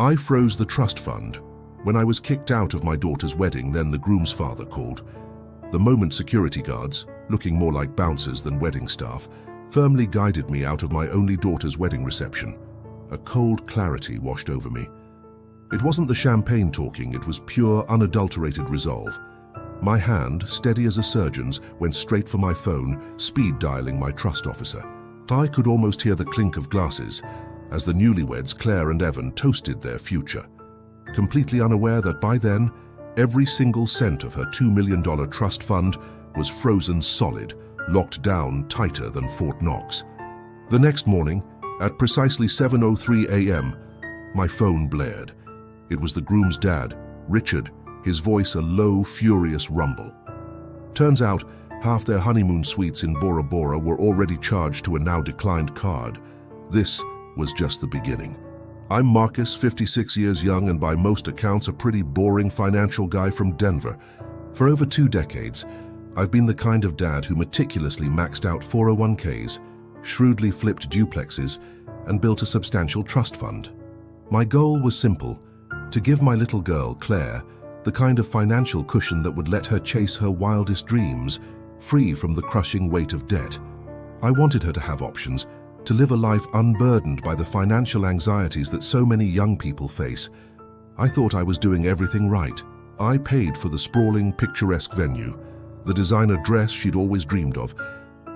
I froze the trust fund. When I was kicked out of my daughter's wedding, then the groom's father called. The moment security guards, looking more like bouncers than wedding staff, firmly guided me out of my only daughter's wedding reception. A cold clarity washed over me. It wasn't the champagne talking, it was pure, unadulterated resolve. My hand, steady as a surgeon's, went straight for my phone, speed dialing my trust officer. I could almost hear the clink of glasses as the newlyweds Claire and Evan toasted their future, completely unaware that by then, every single cent of her $2 million trust fund was frozen solid, locked down tighter than Fort Knox. The next morning, at precisely 7:03 a.m., my phone blared. It was the groom's dad, Richard, his voice a low, furious rumble. Turns out, half their honeymoon suites in Bora Bora were already charged to a now-declined card. This was just the beginning. I'm Marcus, 56 years young and by most accounts a pretty boring financial guy from Denver. For over 2 decades, I've been the kind of dad who meticulously maxed out 401ks, shrewdly flipped duplexes, and built a substantial trust fund. My goal was simple: to give my little girl, Claire, the kind of financial cushion that would let her chase her wildest dreams, free from the crushing weight of debt. I wanted her to have options, to live a life unburdened by the financial anxieties that so many young people face. I thought I was doing everything right. I paid for the sprawling, picturesque venue, the designer dress she'd always dreamed of,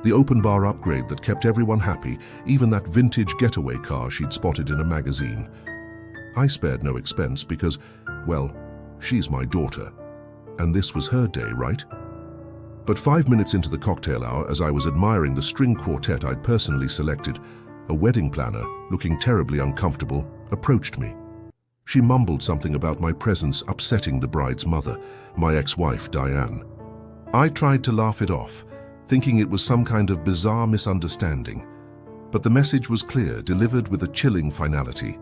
the open bar upgrade that kept everyone happy, even that vintage getaway car she'd spotted in a magazine. I spared no expense because, well, she's my daughter, and this was her day, right? But 5 minutes into the cocktail hour, as I was admiring the string quartet I'd personally selected, a wedding planner, looking terribly uncomfortable, approached me. She mumbled something about my presence upsetting the bride's mother, my ex-wife, Diane. I tried to laugh it off, thinking it was some kind of bizarre misunderstanding. But the message was clear, delivered with a chilling finality.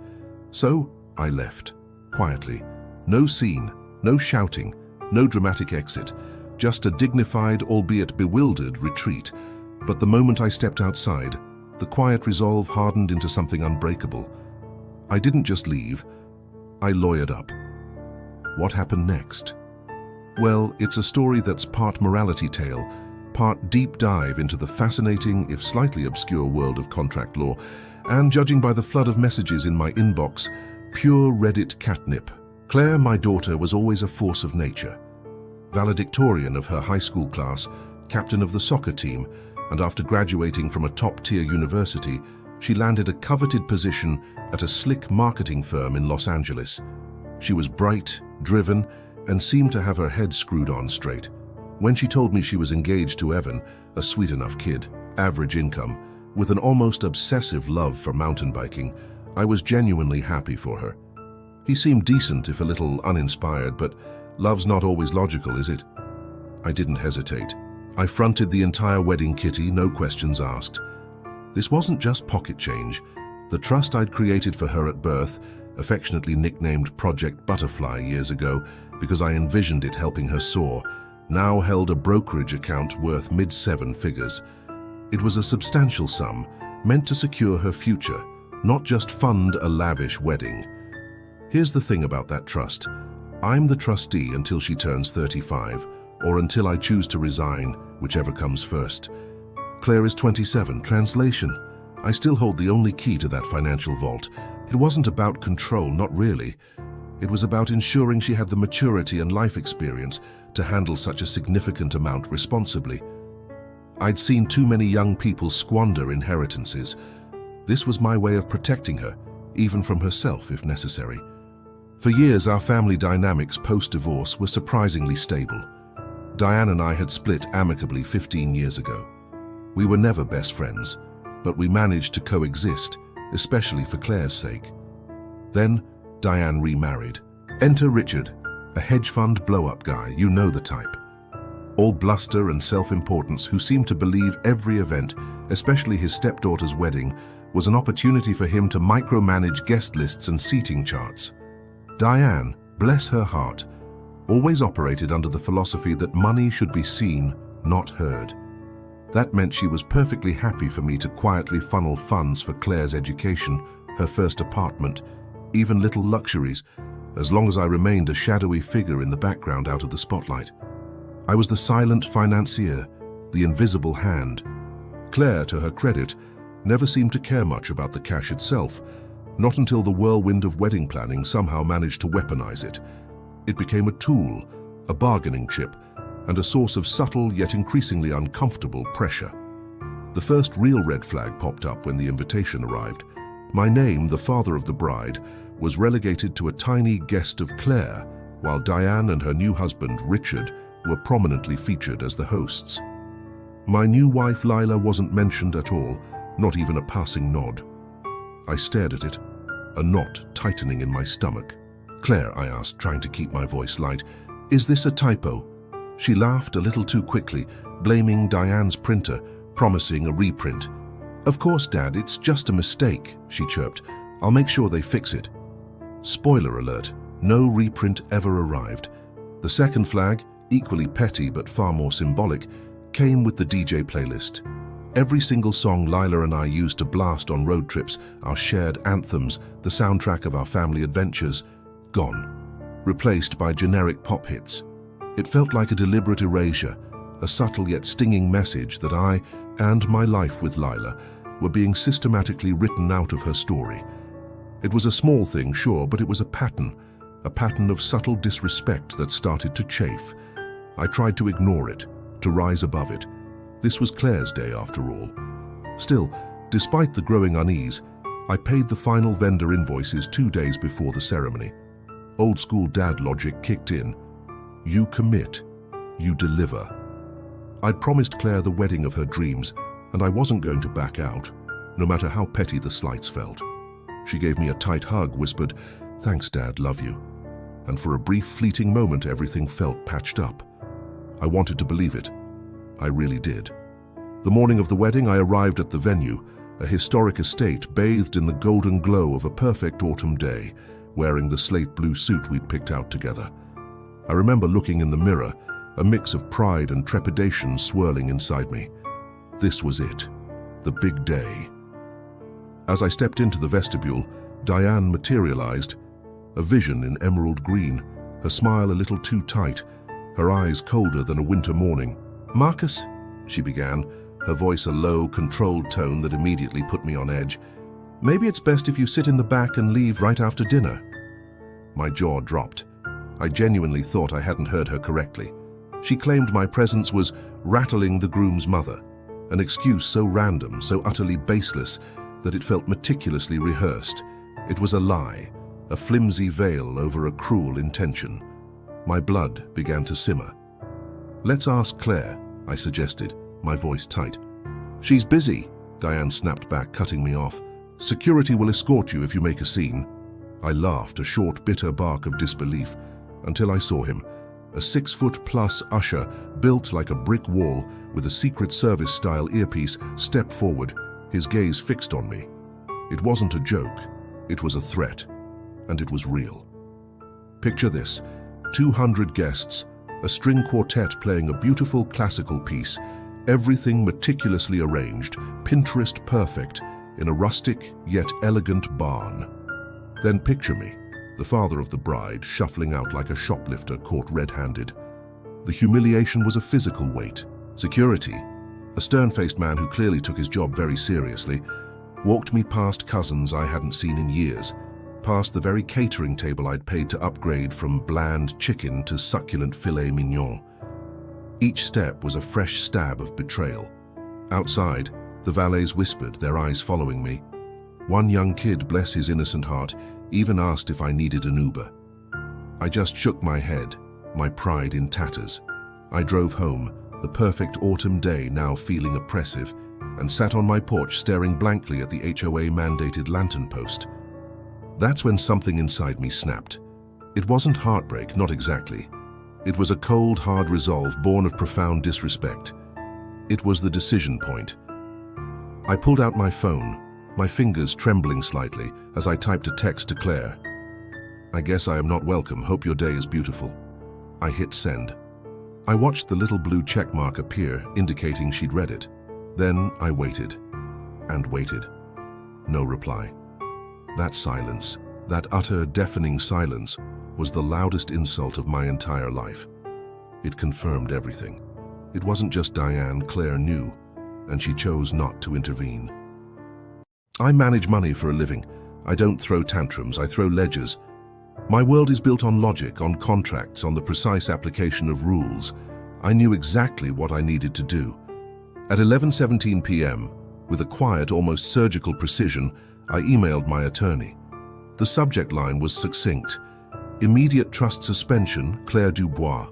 So I left, quietly. No scene, no shouting, no dramatic exit. Just a dignified, albeit bewildered, retreat. But the moment I stepped outside, the quiet resolve hardened into something unbreakable. I didn't just leave, I lawyered up. What happened next? Well, it's a story that's part morality tale, part deep dive into the fascinating, if slightly obscure world of contract law, and judging by the flood of messages in my inbox, pure Reddit catnip. Claire, my daughter, was always a force of nature. Valedictorian of her high school class, captain of the soccer team, and after graduating from a top-tier university, she landed a coveted position at a slick marketing firm in Los Angeles. She was bright, driven, and seemed to have her head screwed on straight. When she told me she was engaged to Evan, a sweet enough kid, average income, with an almost obsessive love for mountain biking, I was genuinely happy for her. He seemed decent, if a little uninspired, but love's not always logical, is it? I didn't hesitate. I fronted the entire wedding kitty, no questions asked. This wasn't just pocket change. The trust I'd created for her at birth, affectionately nicknamed Project Butterfly years ago because I envisioned it helping her soar, now held a brokerage account worth mid-7 figures. It was a substantial sum, meant to secure her future, not just fund a lavish wedding. Here's the thing about that trust. I'm the trustee until she turns 35, or until I choose to resign, whichever comes first. Claire is 27. Translation: I still hold the only key to that financial vault. It wasn't about control, not really. It was about ensuring she had the maturity and life experience to handle such a significant amount responsibly. I'd seen too many young people squander inheritances. This was my way of protecting her, even from herself if necessary. For years, our family dynamics post-divorce were surprisingly stable. Diane and I had split amicably 15 years ago. We were never best friends, but we managed to coexist, especially for Claire's sake. Then, Diane remarried. Enter Richard, a hedge fund blow-up guy, you know the type. All bluster and self-importance, who seemed to believe every event, especially his stepdaughter's wedding, was an opportunity for him to micromanage guest lists and seating charts. Diane, bless her heart, always operated under the philosophy that money should be seen, not heard. That meant she was perfectly happy for me to quietly funnel funds for Claire's education, her first apartment, even little luxuries, as long as I remained a shadowy figure in the background out of the spotlight. I was the silent financier, the invisible hand. Claire, to her credit, never seemed to care much about the cash itself, not until the whirlwind of wedding planning somehow managed to weaponize it. It became a tool, a bargaining chip, and a source of subtle yet increasingly uncomfortable pressure. The first real red flag popped up when the invitation arrived. My name, the father of the bride, was relegated to a tiny guest of Claire, while Diane and her new husband, Richard, were prominently featured as the hosts. My new wife, Lila, wasn't mentioned at all, not even a passing nod. I stared at it, a knot tightening in my stomach. "Claire," I asked, trying to keep my voice light, "is this a typo?" She laughed a little too quickly, blaming Diane's printer, promising a reprint. "Of course, Dad, it's just a mistake," she chirped. "I'll make sure they fix it." Spoiler alert, no reprint ever arrived. The second flag, equally petty but far more symbolic, came with the DJ playlist. Every single song Lila and I used to blast on road trips, our shared anthems, the soundtrack of our family adventures, gone, replaced by generic pop hits. It felt like a deliberate erasure, a subtle yet stinging message that I, and my life with Lila, were being systematically written out of her story. It was a small thing, sure, but it was a pattern of subtle disrespect that started to chafe. I tried to ignore it, to rise above it. This was Claire's day, after all. Still, despite the growing unease, I paid the final vendor invoices 2 days before the ceremony. Old-school dad logic kicked in. You commit, you deliver. I'd promised Claire the wedding of her dreams, and I wasn't going to back out, no matter how petty the slights felt. She gave me a tight hug, whispered, "Thanks, Dad, love you." And for a brief, fleeting moment, everything felt patched up. I wanted to believe it. I really did. The morning of the wedding, I arrived at the venue, a historic estate bathed in the golden glow of a perfect autumn day, wearing the slate blue suit we'd picked out together. I remember looking in the mirror, a mix of pride and trepidation swirling inside me. This was it, the big day. As I stepped into the vestibule, Diane materialized, a vision in emerald green, her smile a little too tight, her eyes colder than a winter morning. "Marcus," she began, her voice a low, controlled tone that immediately put me on edge. "Maybe it's best if you sit in the back and leave right after dinner." My jaw dropped. I genuinely thought I hadn't heard her correctly. She claimed my presence was rattling the groom's mother, an excuse so random, so utterly baseless, that it felt meticulously rehearsed. It was a lie, a flimsy veil over a cruel intention. My blood began to simmer. "Let's ask Claire," I suggested, my voice tight. "She's busy," Diane snapped back, cutting me off. "Security will escort you if you make a scene." I laughed, a short, bitter bark of disbelief, until I saw him, a 6-foot-plus usher built like a brick wall with a Secret Service-style earpiece, step forward, his gaze fixed on me. It wasn't a joke, it was a threat, and it was real. Picture this, 200 guests, a string quartet playing a beautiful classical piece, everything meticulously arranged, Pinterest perfect, in a rustic yet elegant barn. Then picture me, the father of the bride, shuffling out like a shoplifter caught red-handed. The humiliation was a physical weight. Security, a stern-faced man who clearly took his job very seriously, walked me past cousins I hadn't seen in years, past the very catering table I'd paid to upgrade from bland chicken to succulent filet mignon. Each step was a fresh stab of betrayal. Outside, the valets whispered, their eyes following me. One young kid, bless his innocent heart, even asked if I needed an Uber. I just shook my head, my pride in tatters. I drove home, the perfect autumn day now feeling oppressive, and sat on my porch staring blankly at the HOA-mandated lantern post. That's when something inside me snapped. It wasn't heartbreak, not exactly. It was a cold, hard resolve born of profound disrespect. It was the decision point. I pulled out my phone, my fingers trembling slightly as I typed a text to Claire. "I guess I am not welcome. Hope your day is beautiful." I hit send. I watched the little blue check mark appear, indicating she'd read it. Then I waited and waited. No reply. That silence, That utter, deafening silence was the loudest insult of my entire life. It confirmed everything. It wasn't just Diane, Claire knew, and she chose not to intervene. I manage money for a living. I don't throw tantrums, I throw ledgers. My world is built on logic, on contracts, on the precise application of rules. I knew exactly what I needed to do. At 11:17 p.m., with a quiet, almost surgical precision, I emailed my attorney. The subject line was succinct: immediate trust suspension, Claire Dubois.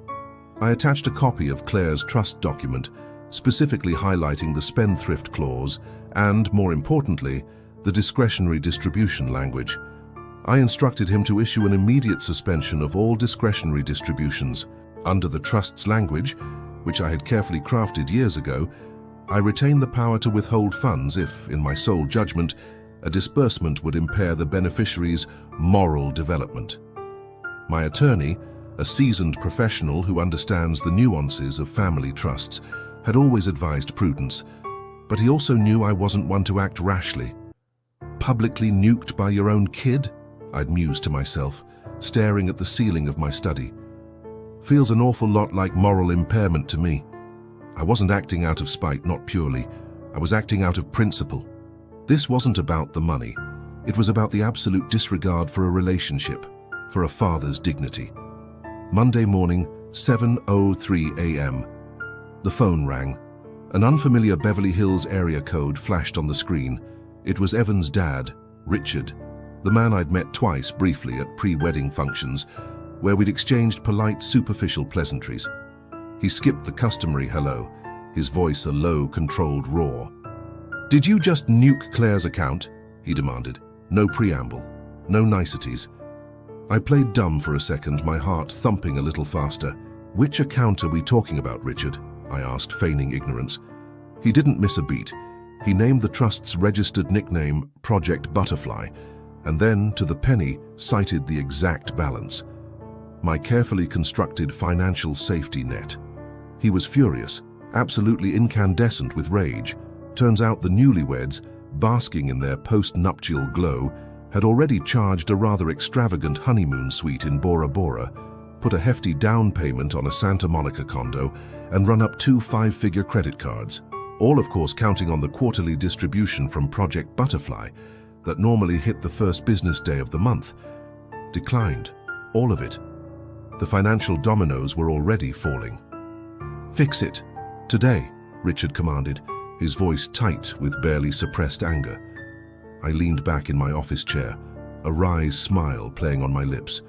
I attached a copy of Claire's trust document, specifically highlighting the spendthrift clause and, more importantly, the discretionary distribution language. I instructed him to issue an immediate suspension of all discretionary distributions. Under the trust's language, which I had carefully crafted years ago, I retain the power to withhold funds if, in my sole judgment, a disbursement would impair the beneficiary's moral development. My attorney, a seasoned professional who understands the nuances of family trusts, had always advised prudence, but he also knew I wasn't one to act rashly. Publicly nuked by your own kid? I'd mused to myself, staring at the ceiling of my study. Feels an awful lot like moral impairment to me. I wasn't acting out of spite, not purely. I was acting out of principle. This wasn't about the money. It was about the absolute disregard for a relationship, for a father's dignity. Monday morning, 7:03 a.m. The phone rang. An unfamiliar Beverly Hills area code flashed on the screen. It was Evan's dad, Richard, the man I'd met twice briefly at pre-wedding functions, where we'd exchanged polite, superficial pleasantries. He skipped the customary hello, his voice a low, controlled roar. "Did you just nuke Claire's account?" he demanded. No preamble, no niceties. I played dumb for a second, my heart thumping a little faster. "Which account are we talking about, Richard?" I asked, feigning ignorance. He didn't miss a beat. He named the trust's registered nickname, Project Butterfly, and then, to the penny, cited the exact balance. My carefully constructed financial safety net. He was furious, absolutely incandescent with rage. Turns out the newlyweds, basking in their post-nuptial glow, had already charged a rather extravagant honeymoon suite in Bora Bora, put a hefty down payment on a Santa Monica condo, and run up 2 five-figure credit cards, all of course counting on the quarterly distribution from Project Butterfly that normally hit the first business day of the month. Declined. All of it. The financial dominoes were already falling. "Fix it. Today," Richard commanded, his voice tight with barely suppressed anger. I leaned back in my office chair, a wry smile playing on my lips.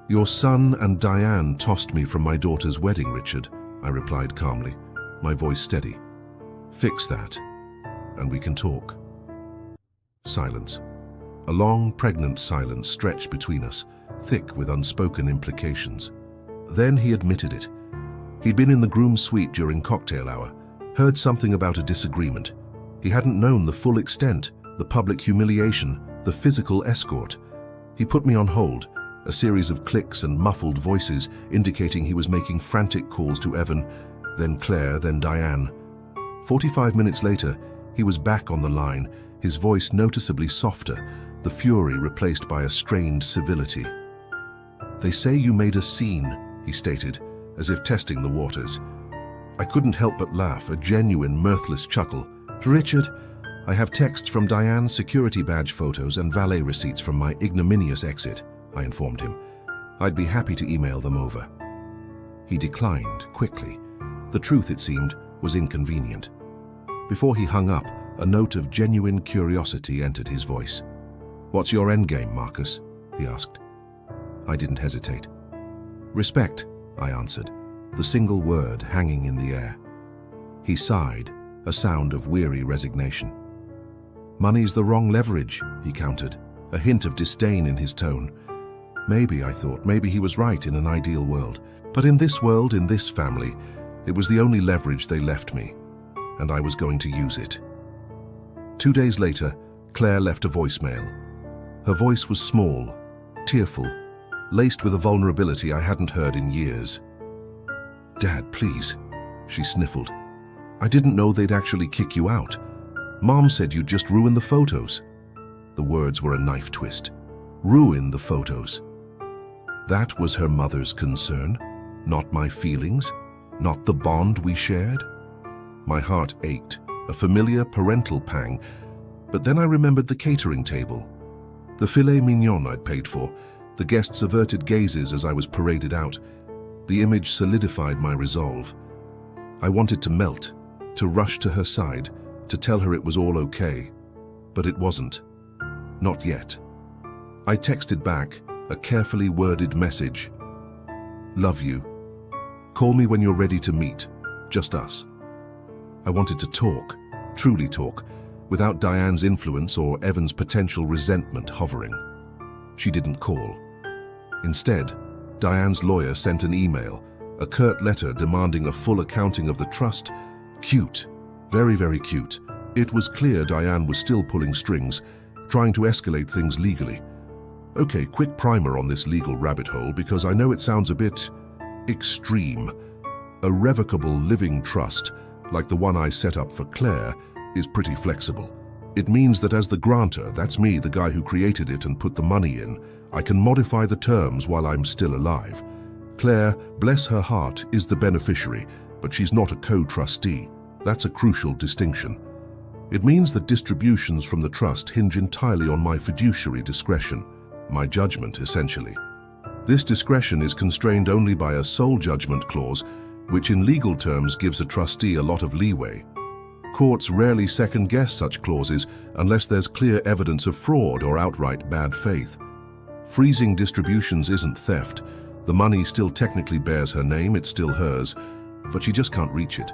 "Your son and Diane tossed me from my daughter's wedding, Richard," I replied calmly, my voice steady. "Fix that, and we can talk." Silence. A long, pregnant silence stretched between us, thick with unspoken implications. Then he admitted it. He'd been in the groom's suite during cocktail hour, heard something about a disagreement. He hadn't known the full extent, the public humiliation, the physical escort. He put me on hold, a series of clicks and muffled voices indicating he was making frantic calls to Evan, then Claire, then Diane. 45 minutes later, he was back on the line, his voice noticeably softer, the fury replaced by a strained civility. "They say you made a scene," he stated, as if testing the waters. I couldn't help but laugh, a genuine, mirthless chuckle. "Richard, I have texts from Diane's security badge photos and valet receipts from my ignominious exit," I informed him. "I'd be happy to email them over." He declined quickly. The truth, it seemed, was inconvenient. Before he hung up, a note of genuine curiosity entered his voice. "What's your endgame, Marcus?" he asked. I didn't hesitate. "Respect," I answered, the single word hanging in the air. He sighed, a sound of weary resignation. "Money's the wrong leverage," he countered, a hint of disdain in his tone. Maybe, I thought, maybe he was right in an ideal world. But in this world, in this family, it was the only leverage they left me, and I was going to use it. 2 days later, Claire left a voicemail. Her voice was small, tearful, laced with a vulnerability I hadn't heard in years. "Dad, please," she sniffled. "I didn't know they'd actually kick you out. Mom said you'd just ruin the photos." The words were a knife twist. ruin the photos. That was her mother's concern, not my feelings, not the bond we shared. My heart ached, a familiar parental pang, but then I remembered the catering table. The filet mignon I'd paid for, the guests' averted gazes as I was paraded out. The image solidified my resolve. I wanted to melt, to rush to her side, to tell her it was all okay. But it wasn't. Not yet. I texted back, a carefully worded message. Love you. Call me when you're ready to meet. Just us. I wanted to talk, truly talk, without Diane's influence or Evan's potential resentment hovering. She didn't call. Instead, Diane's lawyer sent an email, a curt letter demanding a full accounting of the trust. Cute. Very, very cute. It was clear Diane was still pulling strings, trying to escalate things legally. Okay, quick primer on this legal rabbit hole because I know it sounds a bit extreme. A revocable living trust, like the one I set up for Claire, is pretty flexible. It means that as the grantor, that's me, the guy who created it and put the money in, I can modify the terms while I'm still alive. Claire, bless her heart, is the beneficiary, but she's not a co-trustee. That's a crucial distinction. It means that distributions from the trust hinge entirely on my fiduciary discretion, my judgment, essentially. This discretion is constrained only by a sole judgment clause, which in legal terms gives a trustee a lot of leeway. Courts rarely second-guess such clauses unless there's clear evidence of fraud or outright bad faith. Freezing distributions isn't theft. The money still technically bears her name, it's still hers, but she just can't reach it.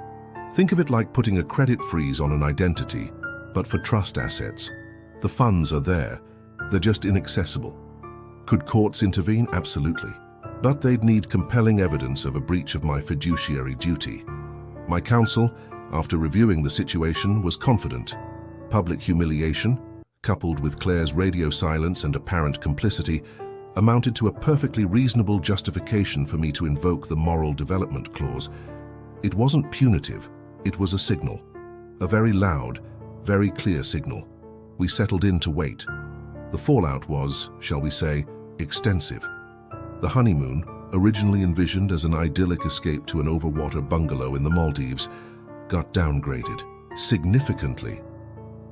Think of it like putting a credit freeze on an identity, but for trust assets. The funds are there, they're just inaccessible. Could courts intervene? Absolutely. But they'd need compelling evidence of a breach of my fiduciary duty. My counsel, after reviewing the situation, was confident. Public humiliation, coupled with Claire's radio silence and apparent complicity, amounted to a perfectly reasonable justification for me to invoke the moral development clause. It wasn't punitive, it was a signal. A very loud, very clear signal. We settled in to wait. The fallout was, shall we say, extensive. The honeymoon, originally envisioned as an idyllic escape to an overwater bungalow in the Maldives, got downgraded, significantly.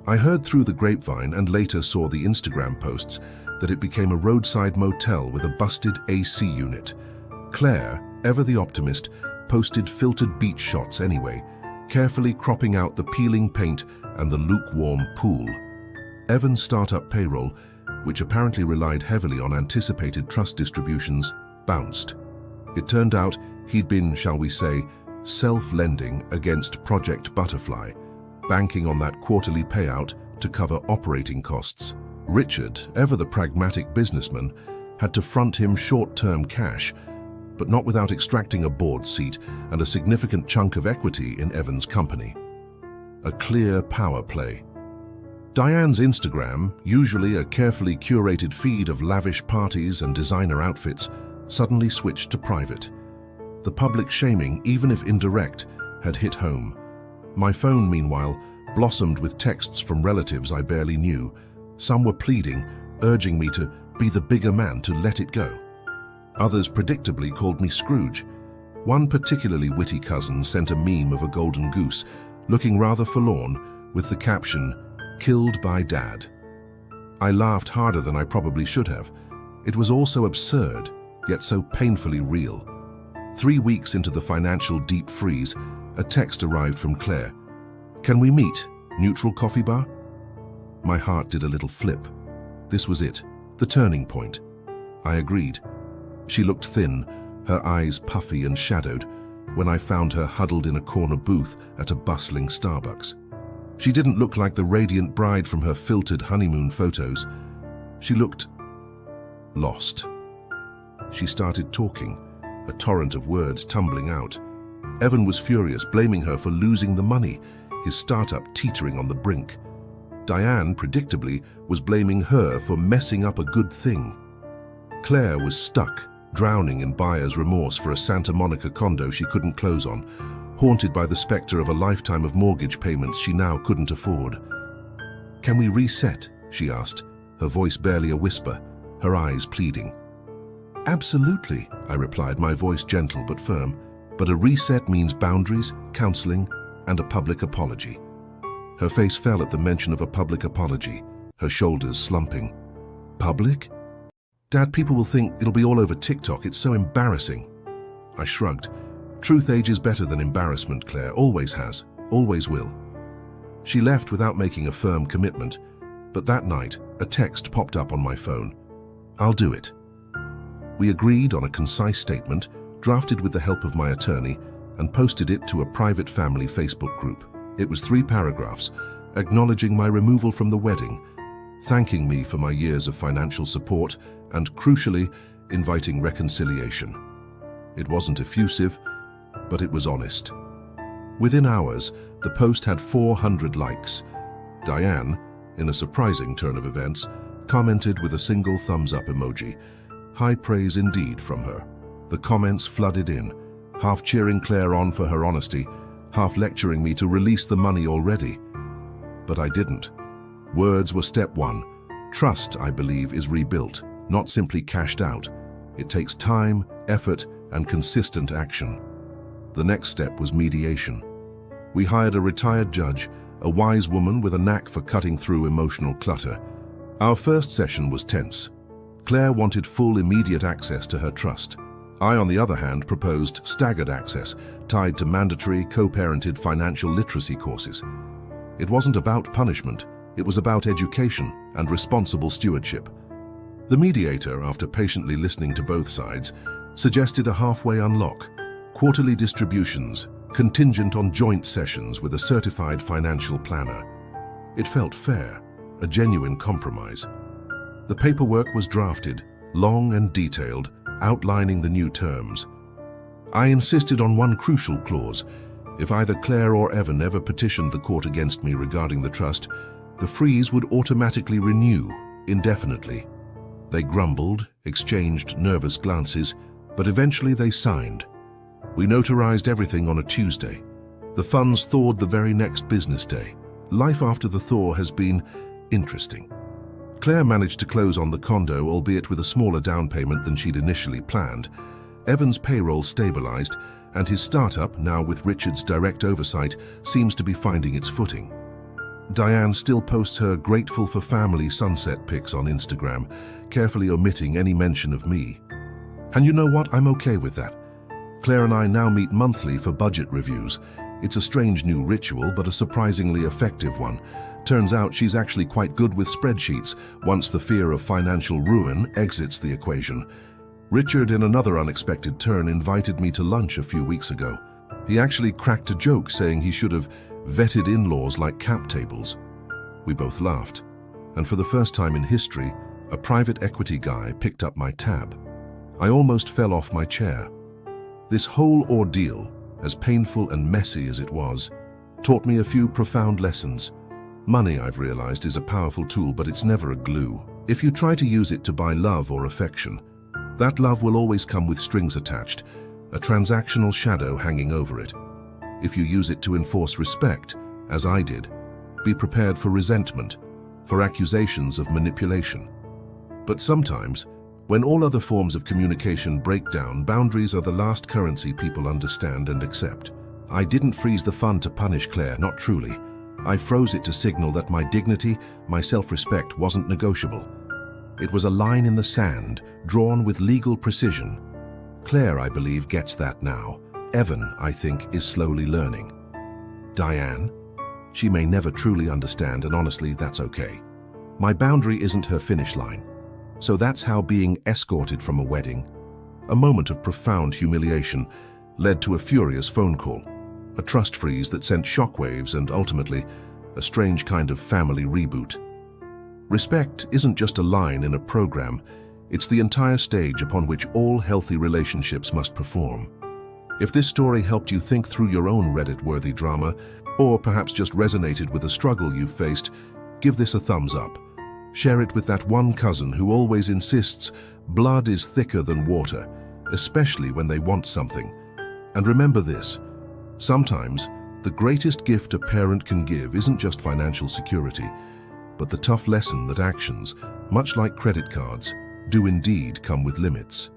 I heard through the grapevine and later saw the Instagram posts that it became a roadside motel with a busted AC unit. Claire, ever the optimist, posted filtered beach shots anyway, carefully cropping out the peeling paint and the lukewarm pool. Evan's startup payroll, which apparently relied heavily on anticipated trust distributions, bounced. It turned out he'd been, shall we say, self-lending against Project Butterfly, banking on that quarterly payout to cover operating costs. Richard, ever the pragmatic businessman, had to front him short-term cash, but not without extracting a board seat and a significant chunk of equity in Evan's company. A clear power play. Diane's Instagram, usually a carefully curated feed of lavish parties and designer outfits, suddenly switched to private. The public shaming, even if indirect, had hit home. My phone, meanwhile, blossomed with texts from relatives I barely knew. Some were pleading, urging me to be the bigger man, to let it go. Others predictably called me Scrooge. One particularly witty cousin sent a meme of a golden goose, looking rather forlorn, with the caption, "Killed by Dad." I laughed harder than I probably should have. It was all so absurd, yet so painfully real. 3 weeks into the financial deep freeze, a text arrived from Claire. "Can we meet? Neutral coffee bar?" My heart did a little flip. This was it, the turning point. I agreed. She looked thin, her eyes puffy and shadowed, when I found her huddled in a corner booth at a bustling Starbucks. She didn't look like the radiant bride from her filtered honeymoon photos. She looked lost. She started talking, a torrent of words tumbling out. Evan was furious, blaming her for losing the money, his startup teetering on the brink. Diane, predictably, was blaming her for messing up a good thing. Claire was stuck, drowning in buyer's remorse for a Santa Monica condo she couldn't close on, haunted by the specter of a lifetime of mortgage payments she now couldn't afford. "Can we reset?" she asked, her voice barely a whisper. her eyes pleading. "Absolutely," I replied, my voice gentle but firm. "But a reset means boundaries, counseling, and a public apology." Her face fell at the mention of a public apology, her shoulders slumping. "Public? Dad, people will think it'll be all over TikTok. It's so embarrassing." I shrugged. "Truth ages better than embarrassment, Claire. Always has. Always will." She left without making a firm commitment, but that night, a text popped up on my phone. "I'll do it." We agreed on a concise statement, drafted with the help of my attorney, and posted it to a private family Facebook group. It was 3 paragraphs, acknowledging my removal from the wedding, thanking me for my years of financial support, and crucially, inviting reconciliation. It wasn't effusive, but it was honest. Within hours, the post had 400 likes. Diane, in a surprising turn of events, commented with a single thumbs-up emoji. High praise indeed from her. The comments flooded in, half cheering Claire on for her honesty, half lecturing me to release the money already. But I didn't. Words were step 1. Trust, I believe, is rebuilt, not simply cashed out. It takes time, effort, and consistent action. The next step was mediation. We hired a retired judge, a wise woman with a knack for cutting through emotional clutter. Our first session was tense. Claire wanted full, immediate access to her trust. I, on the other hand, proposed staggered access, tied to mandatory, co-parented financial literacy courses. It wasn't about punishment, it was about education and responsible stewardship. The mediator, after patiently listening to both sides, suggested a halfway unlock: quarterly distributions, contingent on joint sessions with a certified financial planner. It felt fair, a genuine compromise. The paperwork was drafted, long and detailed, outlining the new terms. I insisted on one crucial clause. If either Claire or Evan ever petitioned the court against me regarding the trust, the freeze would automatically renew, indefinitely. They grumbled, exchanged nervous glances, but eventually they signed. We notarized everything on a Tuesday. The funds thawed the very next business day. Life after the thaw has been interesting. Claire managed to close on the condo, albeit with a smaller down payment than she'd initially planned. Evan's payroll stabilized, and his startup, now with Richard's direct oversight, seems to be finding its footing. Diane still posts her grateful for family sunset pics on Instagram, carefully omitting any mention of me. And you know what? I'm okay with that. Claire and I now meet monthly for budget reviews. It's a strange new ritual, but a surprisingly effective one. Turns out she's actually quite good with spreadsheets once the fear of financial ruin exits the equation. Richard, in another unexpected turn, invited me to lunch a few weeks ago. He actually cracked a joke saying he should have vetted in-laws like cap tables. We both laughed, and for the first time in history, a private equity guy picked up my tab. I almost fell off my chair. This whole ordeal, as painful and messy as it was, taught me a few profound lessons. Money, I've realized, is a powerful tool, but it's never a glue. If you try to use it to buy love or affection, that love will always come with strings attached, a transactional shadow hanging over it. If you use it to enforce respect, as I did, be prepared for resentment, for accusations of manipulation. But sometimes, when all other forms of communication break down, boundaries are the last currency people understand and accept. I didn't freeze the fund to punish Claire, not truly. I froze it to signal that my dignity, my self-respect wasn't negotiable. It was a line in the sand, drawn with legal precision. Claire, I believe, gets that now. Evan, I think, is slowly learning. Diane? She may never truly understand, and honestly, that's okay. My boundary isn't her finish line. So that's how being escorted from a wedding, a moment of profound humiliation, led to a furious phone call, a trust freeze that sent shockwaves and ultimately a strange kind of family reboot. Respect isn't just a line in a program, it's the entire stage upon which all healthy relationships must perform. If this story helped you think through your own Reddit-worthy drama, or perhaps just resonated with a struggle you've faced, give this a thumbs up. Share it with that one cousin who always insists blood is thicker than water, especially when they want something. And remember this, sometimes the greatest gift a parent can give isn't just financial security, but the tough lesson that actions, much like credit cards, do indeed come with limits.